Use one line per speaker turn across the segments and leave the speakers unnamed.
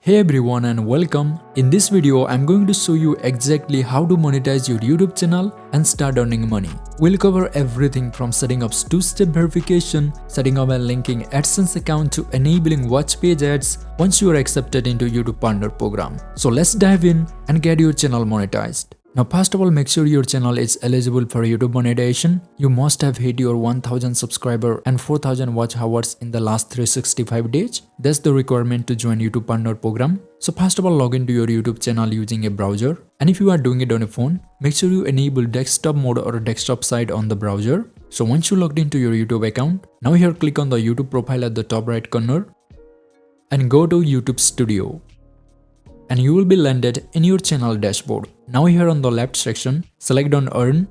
Hey everyone and welcome. In this video, I'm going to show you exactly how to monetize your YouTube channel and start earning money. We'll cover everything from setting up two-step verification, setting up and linking AdSense account to enabling watch page ads once you are accepted into YouTube Partner Program. So let's dive in and get your channel monetized. Now first of all, make sure your channel is eligible for YouTube monetization. You must have hit your 1000 subscriber and 4000 watch hours in the last 365 days. That's the requirement to join YouTube Partner Program. So first of all, log into your YouTube channel using a browser. And if you are doing it on a phone, make sure you enable desktop mode or desktop side on the browser. So once you logged into your YouTube account, now here click on the YouTube profile at the top right corner and go to YouTube Studio. And you will be landed in your channel dashboard. Now here on the left section, select on Earn.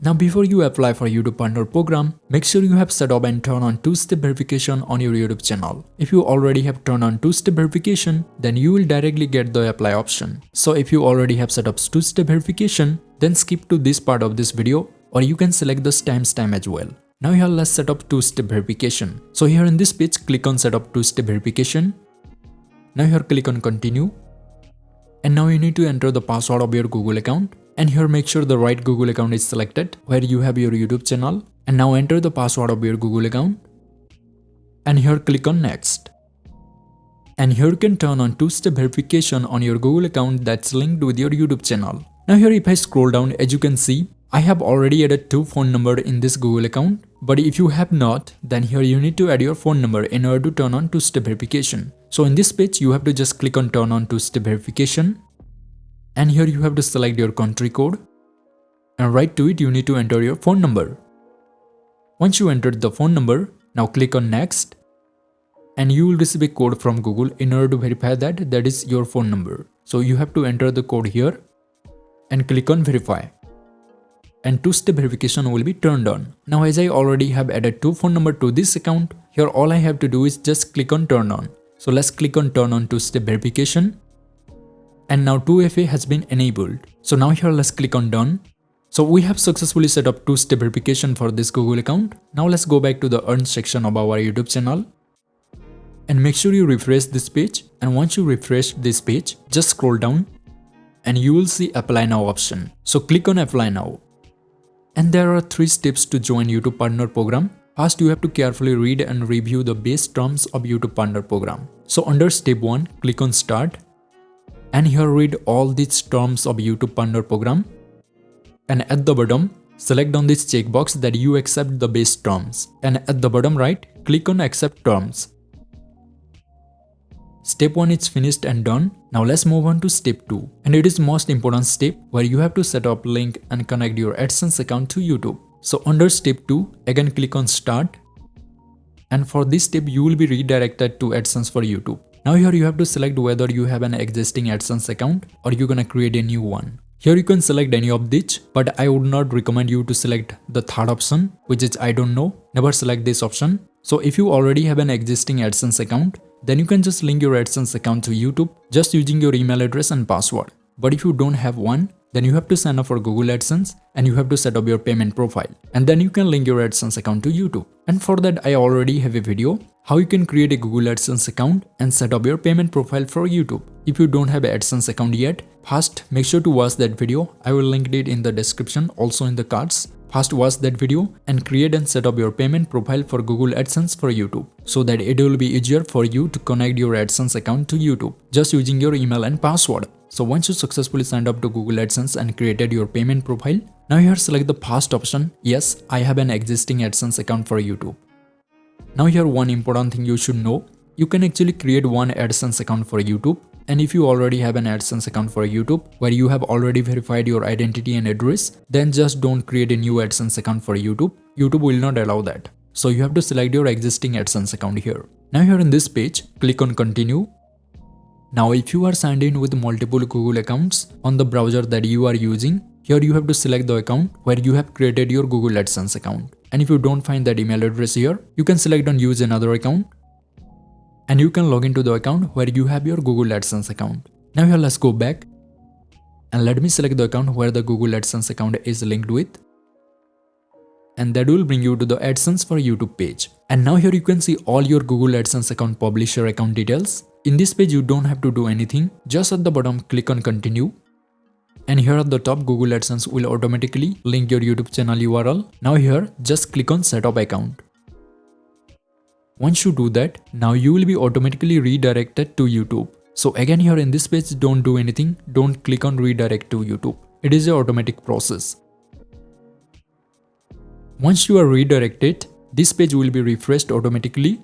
Now before you apply for YouTube Partner Program, make sure you have set up and turn on two-step verification on your YouTube channel. If you already have turned on two-step verification, then you will directly get the apply option. So if you already have set up two-step verification, then skip to this part of this video, or you can select the timestamp as well. Now here let's set up two-step verification. So here in this page, click on set up two-step verification. Now here click on continue, and now you need to enter the password of your Google account, and here make sure the right Google account is selected where you have your YouTube channel, and now enter the password of your Google account, and here click on next. And here you can turn on two-step verification on your Google account that's linked with your YouTube channel. Now here if I scroll down, as you can see, I have already added two phone numbers in this Google account, but if you have not, then here you need to add your phone number in order to turn on two-step verification. So in this page, you have to just click on turn on two-step verification, and here you have to select your country code, and right to it you need to enter your phone number. Once you entered the phone number, now click on next, and you will receive a code from Google in order to verify that that is your phone number. So you have to enter the code here and click on verify, and two-step verification will be turned on. Now as I already have added two phone number to this account, here all I have to do is just click on turn on. So let's click on turn on two-step verification, and now 2FA has been enabled. So now here let's click on done. So we have successfully set up two-step verification for this Google account. Now let's go back to the earn section of our YouTube channel, and make sure you refresh this page, and once you refresh this page, just scroll down and you will see apply now option. So click on apply now. And there are 3 steps to join YouTube Partner Program. First, you have to carefully read and review the base terms of YouTube Partner Program. So under step 1, click on start, and here read all these terms of YouTube Partner Program, and at the bottom, select on this checkbox that you accept the base terms, and at the bottom right, click on accept terms. Step 1 is finished and done. Now let's move on to step 2, and it is most important step where you have to set up link and connect your AdSense account to YouTube. So under step 2, again click on start, and for this step you will be redirected to AdSense for YouTube. Now here you have to select whether you have an existing AdSense account or you're gonna create a new one. Here you can select any of these, but I would not recommend you to select the third option, which is I don't know. Never select this option. So if you already have an existing AdSense account, then you can just link your AdSense account to YouTube just using your email address and password. But if you don't have one, then you have to sign up for Google AdSense and you have to set up your payment profile, and then you can link your AdSense account to YouTube. And for that, I already have a video how you can create a Google AdSense account and set up your payment profile for YouTube. If you don't have an AdSense account yet, first make sure to watch that video. I will link it in the description, also in the cards. First watch that video and create and set up your payment profile for Google AdSense for YouTube, so that it will be easier for you to connect your AdSense account to YouTube just using your email and password. So once you successfully signed up to Google AdSense and created your payment profile, now here select the first option, yes, I have an existing AdSense account for YouTube. Now here one important thing you should know, you can actually create one AdSense account for YouTube, and if you already have an AdSense account for YouTube where you have already verified your identity and address, then just don't create a new AdSense account for YouTube. YouTube will not allow that. So you have to select your existing AdSense account here. Now here in this page, click on continue. Now if you are signed in with multiple Google accounts on the browser that you are using, here you have to select the account where you have created your Google AdSense account. And if you don't find that email address here, you can select on use another account, and you can log into the account where you have your Google AdSense account. Now here let's go back, and let me select the account where the Google AdSense account is linked with, and that will bring you to the AdSense for YouTube page. And now here you can see all your Google AdSense account publisher account details. In this page you don't have to do anything, just at the bottom click on continue. And here at the top Google AdSense will automatically link your YouTube channel URL. Now here just click on set up account. Once you do that, now you will be automatically redirected to YouTube. So again here in this page don't do anything, don't click on redirect to YouTube. It is an automatic process. Once you are redirected, this page will be refreshed automatically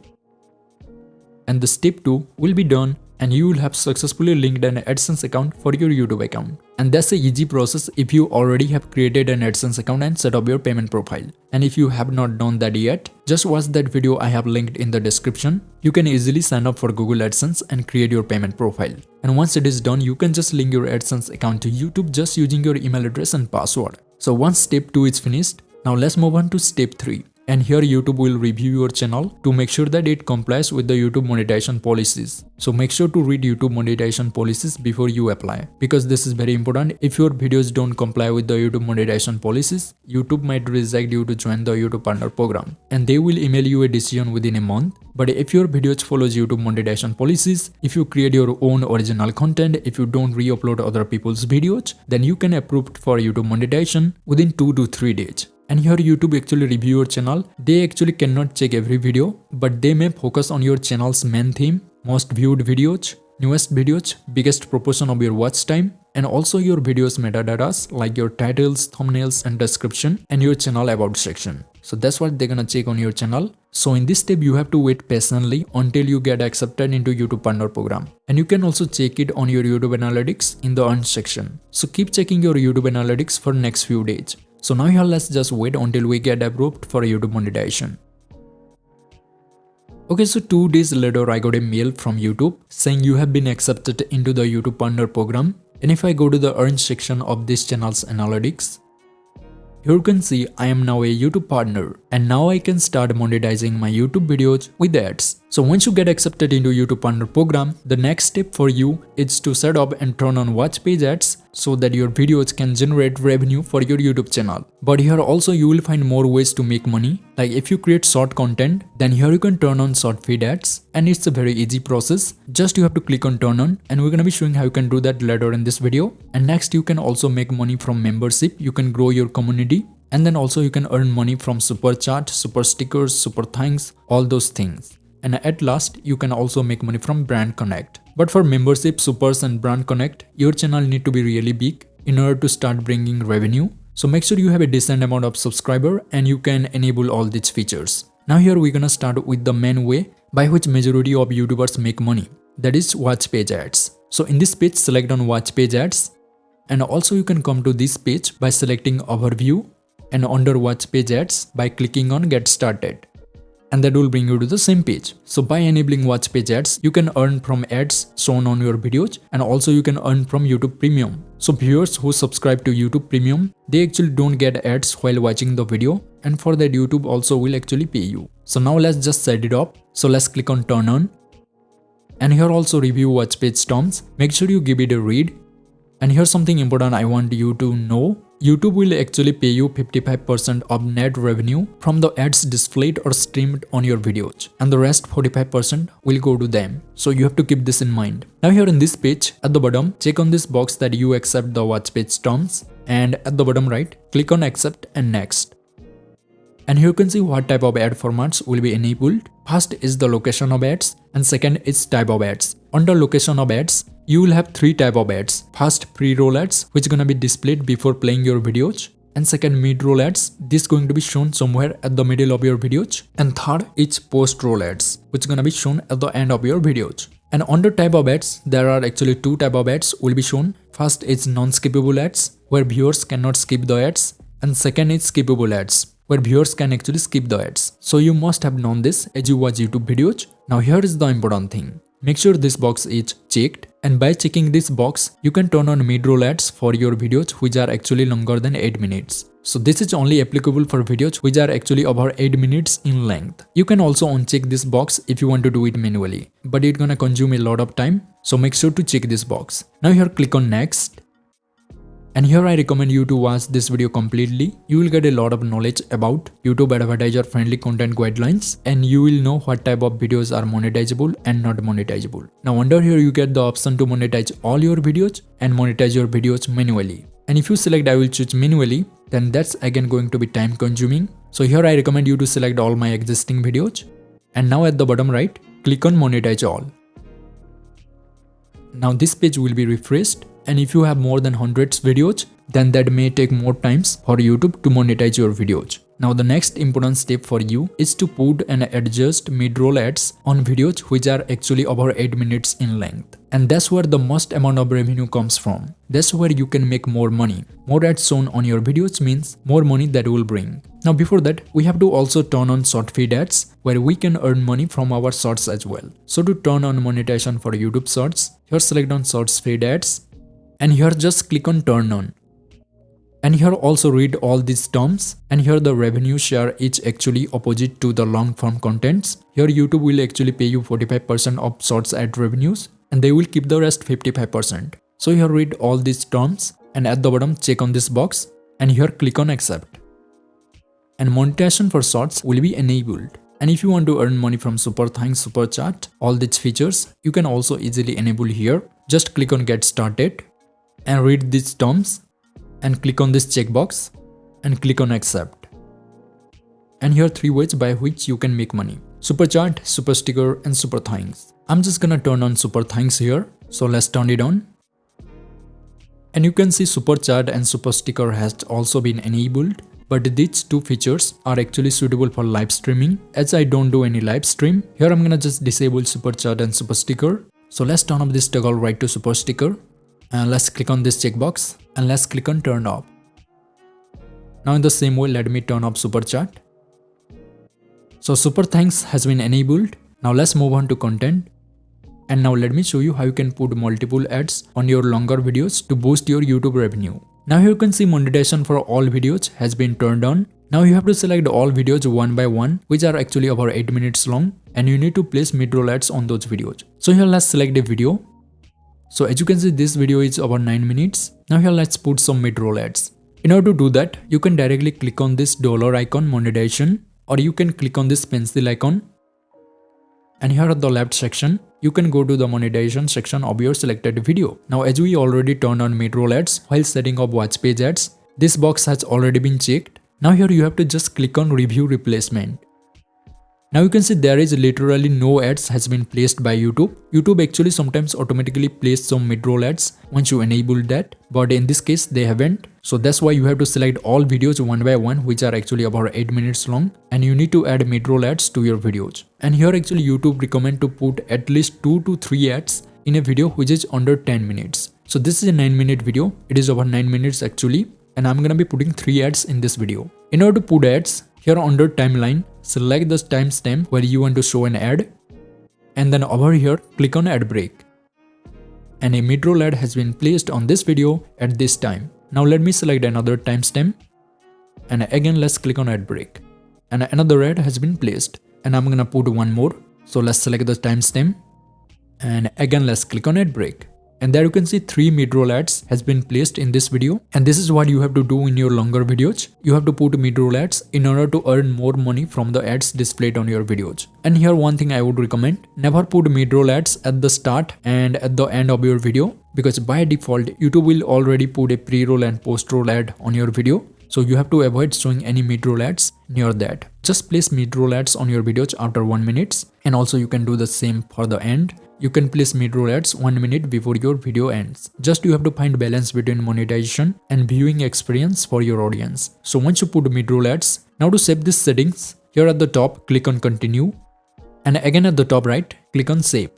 and the step 2 will be done and you will have successfully linked an AdSense account for your YouTube account. And that's an easy process if you already have created an AdSense account and set up your payment profile. And if you have not done that yet, just watch that video I have linked in the description. You can easily sign up for Google AdSense and create your payment profile. And once it is done, you can just link your AdSense account to YouTube just using your email address and password. So once step 2 is finished, now let's move on to step 3. And here YouTube will review your channel to make sure that it complies with the YouTube monetization policies. So make sure to read YouTube monetization policies before you apply, because this is very important. If your videos don't comply with the YouTube monetization policies, YouTube might reject you to join the YouTube partner program and they will email you a decision within a month. But if your videos follows YouTube monetization policies, if you create your own original content, if you don't re-upload other people's videos, then you can approve for YouTube monetization within 2 to 3 days. And here YouTube actually review your channel. They actually cannot check every video, but they may focus on your channel's main theme, most viewed videos, newest videos, biggest proportion of your watch time, and also your videos metadata like your titles, thumbnails and description, and your channel about section. So that's what they're gonna check on your channel. So in this step you have to wait patiently until you get accepted into YouTube partner program. And you can also check it on your YouTube analytics in the earn section. So keep checking your YouTube analytics for next few days. So now here let's just wait until we get approved for YouTube monetization. Okay, so 2 days later I got a mail from YouTube saying you have been accepted into the YouTube partner program. And if I go to the earn section of this channel's analytics, here you can see I am now a YouTube partner and now I can start monetizing my YouTube videos with ads. So once you get accepted into YouTube partner program, the next step for you is to set up and turn on watch page ads so that your videos can generate revenue for your YouTube channel. But here also you will find more ways to make money. Like if you create short content, then here you can turn on short feed ads and it's a very easy process. Just you have to click on turn on and we're gonna be showing how you can do that later in this video. And next you can also make money from membership. You can grow your community and then also you can earn money from super chat, super stickers, super thanks, all those things. And at last you can also make money from brand connect. But for membership, supers and brand connect, your channel need to be really big in order to start bringing revenue. So make sure you have a decent amount of subscriber and you can enable all these features. Now here we're gonna start with the main way by which majority of YouTubers make money. That is watch page ads. So in this page select on watch page ads and also you can come to this page by selecting overview and under watch page ads by clicking on get started. And that will bring you to the same page. So by enabling watch page ads, you can earn from ads shown on your videos and also you can earn from YouTube Premium. So viewers who subscribe to YouTube Premium, they actually don't get ads while watching the video and for that YouTube also will actually pay you. So now let's just set it up. So let's click on turn on. And here also review watch page terms. Make sure you give it a read. And here's something important I want you to know. YouTube will actually pay you 55% of net revenue from the ads displayed or streamed on your videos and the rest 45% will go to them. So you have to keep this in mind. Now here in this page at the bottom, check on this box that you accept the watch page terms and at the bottom right, click on accept and next. And here you can see what type of ad formats will be enabled. First is the location of ads and second is type of ads. Under location of ads, you will have 3 type of ads. First, pre-roll ads, which is gonna be displayed before playing your videos. And second, mid-roll ads, this is going to be shown somewhere at the middle of your videos. And third, it's post-roll ads, which is gonna be shown at the end of your videos. And under type of ads, there are actually 2 type of ads will be shown. First, it's non-skippable ads, where viewers cannot skip the ads. And second is skippable ads, where viewers can actually skip the ads. So you must have known this as you watch YouTube videos. Now here is the important thing. Make sure this box is checked and by checking this box, you can turn on mid-roll ads for your videos which are actually longer than 8 minutes. So this is only applicable for videos which are actually over 8 minutes in length. You can also uncheck this box if you want to do it manually, but it's gonna consume a lot of time. So make sure to check this box. Now here click on next. And here I recommend you to watch this video completely. You will get a lot of knowledge about YouTube advertiser friendly content guidelines, and you will know what type of videos are monetizable and not monetizable. Now under here you get the option to monetize all your videos and monetize your videos manually. And if you select I will choose manually, then that's again going to be time consuming. So here I recommend you to select all my existing videos. And now at the bottom right, click on monetize all. Now this page will be refreshed, and if you have more than hundreds videos, then that may take more times for YouTube to monetize your videos. Now the next important step for you is to put and adjust mid-roll ads on videos which are actually over 8 minutes in length. And that's where the most amount of revenue comes from. That's where you can make more money. More ads shown on your videos means more money that will bring. Now before that, we have to also turn on short feed ads where we can earn money from our shorts as well. So to turn on monetization for YouTube shorts, here select on shorts feed ads, and here just click on turn on. And here also read all these terms, and here the revenue share is actually opposite to the long form contents. Here YouTube will actually pay you 45% of shorts ad revenues, and they will keep the rest 55%. So here read all these terms, and at the bottom check on this box, and here click on accept. And monetization for shorts will be enabled. And if you want to earn money from super thanks, super chat, all these features you can also easily enable here. Just click on get started and read these terms, and click on this checkbox and click on accept. And here 3 ways by which you can make money: super chat, super sticker, and super thanks. I'm just gonna turn on super thanks here, so let's turn it on. And you can see super chat and super sticker has also been enabled, but these 2 features are actually suitable for live streaming. As I don't do any live stream, here I'm gonna just disable super chat and super sticker. So let's turn off this toggle right to super sticker, and let's click on this checkbox, and let's click on turn off. Now in the same way, let me turn off super chat. So super thanks has been enabled. Now let's move on to content. And now let me show you how you can put multiple ads on your longer videos to boost your YouTube revenue. Now here you can see monetization for all videos has been turned on. Now you have to select all videos one by one, which are actually over 8 minutes long, and you need to place mid-roll ads on those videos. So here let's select a video. So as you can see, this video is over 9 minutes. Now here let's put some mid-roll ads. In order to do that, you can directly click on this dollar icon monetization, or you can click on this pencil icon. And here at the left section, you can go to the monetization section of your selected video. Now as we already turned on mid-roll ads while setting up watch page ads, this box has already been checked. Now here you have to just click on review replacement. Now you can see there is literally no ads has been placed by YouTube. YouTube actually sometimes automatically plays some mid-roll ads once you enable that, but in this case they haven't. So that's why you have to select all videos one by one which are actually about 8 minutes long, and you need to add mid-roll ads to your videos. And here actually YouTube recommend to put at least 2 to 3 ads in a video which is under 10 minutes. So this is a 9-minute video. It is over 9 minutes actually, and I'm gonna be putting 3 ads in this video. In order to put ads, here under timeline, select the timestamp where you want to show an ad, and then over here click on ad break. And a mid-roll ad has been placed on this video at this time. Now let me select another timestamp, and again let's click on ad break. And another ad has been placed, and I'm gonna put one more. So let's select the timestamp, and again let's click on ad break. And there you can see 3 mid-roll ads has been placed in this video. And this is what you have to do in your longer videos. You have to put mid-roll ads in order to earn more money from the ads displayed on your videos. And here one thing I would recommend, never put mid-roll ads at the start and at the end of your video, because by default YouTube will already put a pre-roll and post-roll ad on your video. So you have to avoid showing any mid-roll ads near that. Just place mid-roll ads on your videos after 1 minute, and also you can do the same for the end. You can place mid-roll ads 1 minute before your video ends. Just you have to find balance between monetization and viewing experience for your audience. So once you put mid-roll ads, now to save these settings, here at the top click on continue, and again at the top right click on save.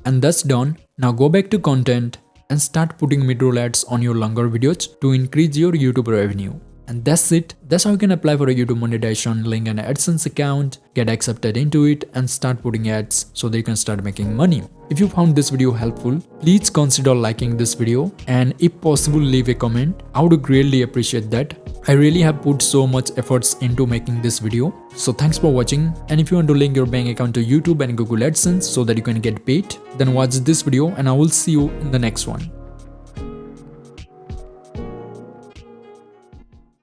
And that's done. Now go back to content and start putting mid-roll ads on your longer videos to increase your YouTube revenue. And that's it. That's how you can apply for a YouTube monetization, link an AdSense account, get accepted into it, and start putting ads so that you can start making money. If you found this video helpful, please consider liking this video, and if possible leave a comment. I would greatly appreciate that. I really have put so much efforts into making this video. So thanks for watching, and if you want to link your bank account to YouTube and Google AdSense so that you can get paid, then watch this video and I will see you in the next one.